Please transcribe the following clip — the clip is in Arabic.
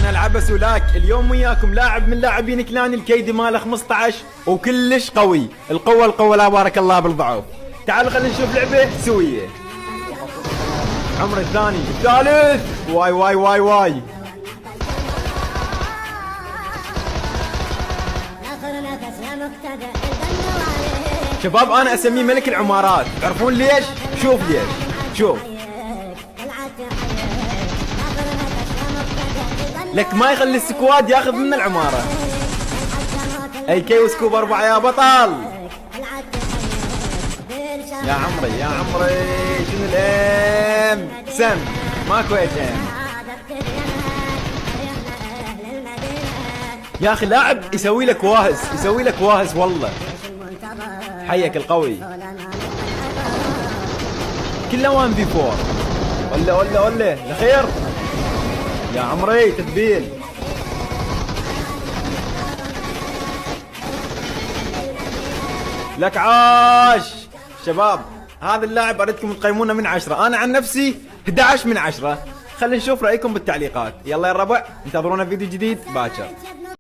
انا العبس ولاك. اليوم وياكم لاعب من لاعبين كلان الكيدي ماله 15 وكلش قوي. القوة لا بارك الله بالضعف. تعالوا خلينا نشوف لعبة سوية. عمر الثاني الثالث. واي واي واي واي. شباب انا اسميه ملك العمارات. تعرفون ليش؟ شوف ليش. شوف لك ما يخلي السكواد ياخذ من العمارة. اي كي وسكوب 4 يا بطل. يا عمري يا عمري شنو الام سم ماكو ام. يا اخي لاعب يسوي لك واهس، يسوي لك واهس والله. حيك القوي. كله 1 في 4. ولا لخير يا عمري تدبيل. لك عاش شباب. هذا اللاعب اريدكم تقيمونه من 10. انا عن نفسي 11 من 10. خلينا نشوف رايكم بالتعليقات. يلا يا الربع انتظرونا فيديو جديد باكر.